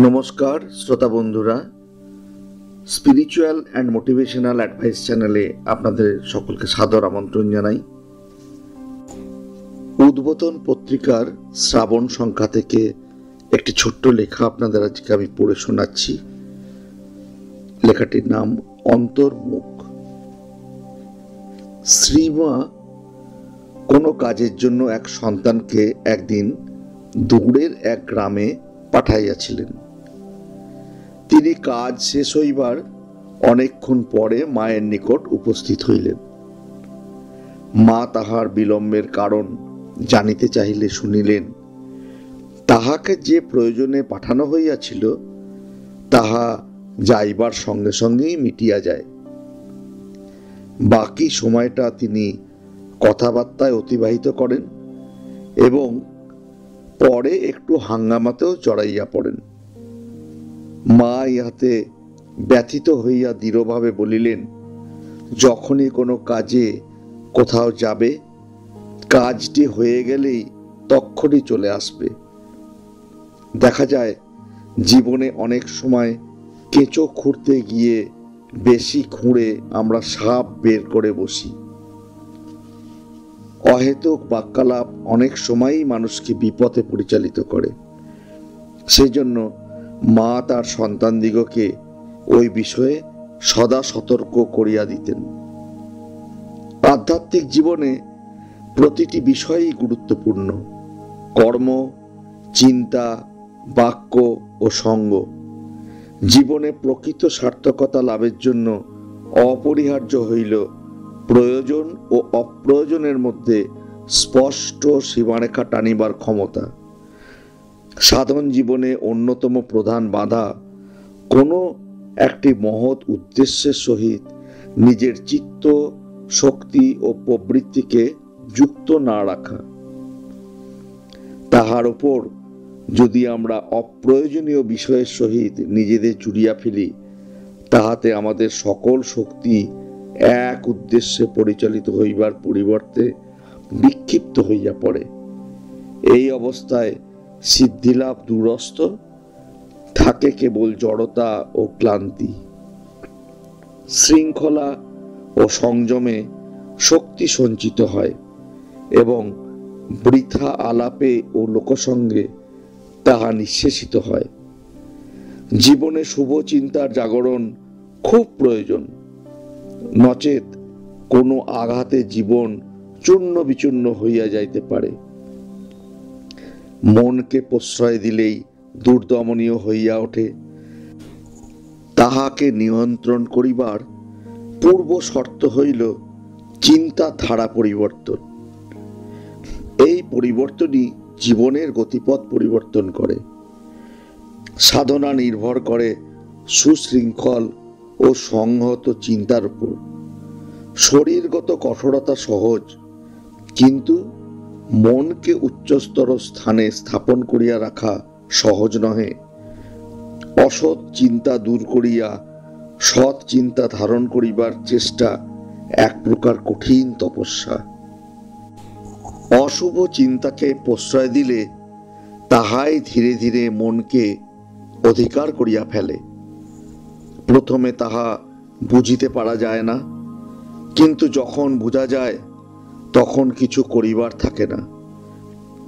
নমস্কার শ্রোতা বন্ধুরা, স্পিরিচুয়াল অ্যান্ড মোটিভেশনাল অ্যাডভাইস চ্যানেলে আপনাদের সকলকে সাদর আমন্ত্রণ জানাই। উদ্বোধন পত্রিকার শ্রাবণ সংখ্যা থেকে একটি ছোট্ট লেখা আপনাদের আজকে আমি পড়ে শোনাচ্ছি। লেখাটির নাম অন্তর্মুখ। শ্রীমা কোনো কাজের জন্য এক সন্তানকে একদিন দূরের এক গ্রামে পাঠাইয়াছিলেন। তিনি কাজ শেষ হইবার অনেকক্ষণ পরে মায়ের নিকট উপস্থিত হইলেন। মা তাহার বিলম্বের কারণ জানিতে চাহিলে শুনিলেন, তাহাকে যে প্রয়োজনে পাঠানো হইয়াছিল তাহা যাইবার সঙ্গে সঙ্গেই মিটিয়া যায়। বাকি সময়টা তিনি কথাবার্তায় অতিবাহিত করেন এবং পরে একটু হাঙ্গামাতেও জড়াইয়া পড়েন। মা ইহাতে ব্যথিত হইয়া দৃঢ়ভাবে বলিলেন, যখনই কোনো কাজে কোথাও যাবে, কাজটি হয়ে গেলেই তক্ষণই চলে আসবে। দেখা যায় জীবনে অনেক সময় কেঁচো খুঁড়তে গিয়ে বেশি খুঁড়ে আমরা সাপ বের করে বসি। অহেতুক বাক্যালাপ অনেক সময়ই মানুষকে বিপথে পরিচালিত করে। সেজন্য মা তার সন্তানদিগকে ওই বিষয়ে সদা সতর্ক করিয়া দিতেন। আধ্যাত্মিক জীবনে প্রতিটি বিষয়ই গুরুত্বপূর্ণ। কর্ম, চিন্তা, বাক্য ও সঙ্গ জীবনে প্রকৃত সার্থকতা লাভের জন্য অপরিহার্য হইল প্রয়োজন ও অপ্রয়োজনের মধ্যে স্পষ্ট সীমারেখা টানিবার ক্ষমতা। সাধন জীবনে অন্যতম প্রধান বাধা কোনো একটি মহৎ উদ্দেশ্যের সহিত নিজের চিত্ত, শক্তি ও প্রবৃত্তিকে যুক্ত না রাখা। তাহার উপর যদি আমরা অপ্রয়োজনীয় বিষয়ের সহিত নিজেদের জুড়িয়া ফেলি, তাহাতে আমাদের সকল শক্তি এক উদ্দেশ্যে পরিচালিত হইবার পরিবর্তে বিক্ষিপ্ত হইয়া পড়ে। এই অবস্থায় সিদ্ধিলাভ দূরস্থ, থাকে কেবল জড়তা ও ক্লান্তি। শৃঙ্খলা ও সংযমে শক্তি সঞ্চিত হয় এবং বৃথা আলাপে ও লোকসঙ্গে তাহা নিঃশেষিত হয়। জীবনে শুভ চিন্তার জাগরণ খুব প্রয়োজন, নচেত কোনো আঘাতে জীবন চূর্ণ বিচূর্ণ হইয়া যাইতে পারে। মনকে প্রশ্রয় দিলেই দুর্দমনীয় হইয়া ওঠে। তাহাকে নিয়ন্ত্রণ করিবার পূর্ব শর্ত হইল চিন্তাধারা পরিবর্তন। এই পরিবর্তনই জীবনের গতিপথ পরিবর্তন করে। সাধনা নির্ভর করে সুশৃঙ্খল ও সংহত চিন্তার উপর। শরীরগত কঠোরতা সহজ, কিন্তু মনকে উচ্চস্তর স্থানে স্থাপন করিয়া রাখা সহজ নহে। অসৎ চিন্তা দূর করিয়া সৎ চিন্তা ধারণ করিবার চেষ্টা এক প্রকার কঠিন তপস্যা। অশুভ চিন্তাকে প্রশ্রয় দিলে তাহাই ধীরে ধীরে মনকে অধিকার করিয়া ফেলে। প্রথমে তাহা বুঝিতে পারা যায় না, কিন্তু যখন বুঝা যায় তখন কিছু করিবার থাকে না।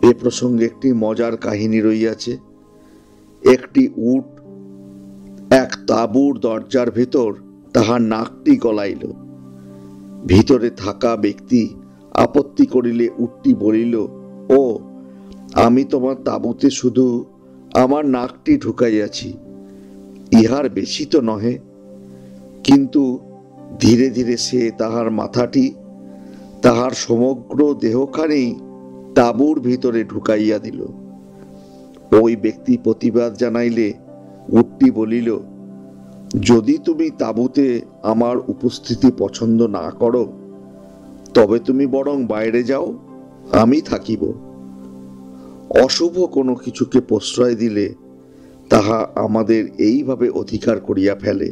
এ প্রসঙ্গে একটি মজার কাহিনী রইয়াছে। একটি উট এক তাঁবুর দরজার ভেতর তাহার নাকটি গলাইল। ভিতরে থাকা ব্যক্তি আপত্তি করিলে উটটি বলিল, ও আমি তোমার তাঁবুতে শুধু আমার নাকটি ঢুকাইয়াছি, ইহার বেশি তো নহে। কিন্তু ধীরে ধীরে সে তাহার মাথাটি, তাহার সমগ্র দেহখানি তাঁবুর ভিতরে ঢুকাইয়া দিল। ওই ব্যক্তি প্রতিবাদ জানাইলে উটটি বলিল, যদি তুমি তাঁবুতে আমার উপস্থিতি পছন্দ না করো, তবে তুমি বরং বাইরে যাও, আমি থাকিব। অশুভ কোনো কিছুকে প্রশ্রয় দিলে তাহা আমাদের এইভাবে অধিকার করিয়া ফেলে।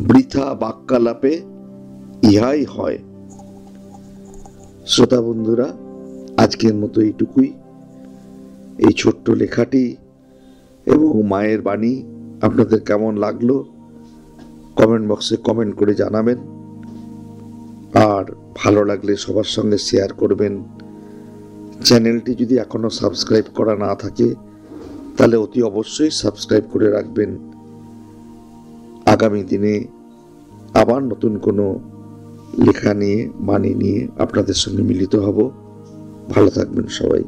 বৃথা বাক্যালাপে ইহাই হয়। শ্রোতা বন্ধুরা, আজকের মতো এইটুকুই। এই ছোট্ট লেখাটি এবং মায়ের বাণী আপনাদের কেমন লাগলো কমেন্ট বক্সে কমেন্ট করে জানাবেন, আর ভালো লাগলে সবার সঙ্গে শেয়ার করবেন। চ্যানেলটি যদি এখনো সাবস্ক্রাইব করা না থাকে তাহলে অতি অবশ্যই সাবস্ক্রাইব করে রাখবেন। আগামী দিনে আবার নতুন কোনো লেখা নিয়ে বাণী নিয়ে আপনাদের সঙ্গে মিলিত হব। ভালো থাকবেন সবাই।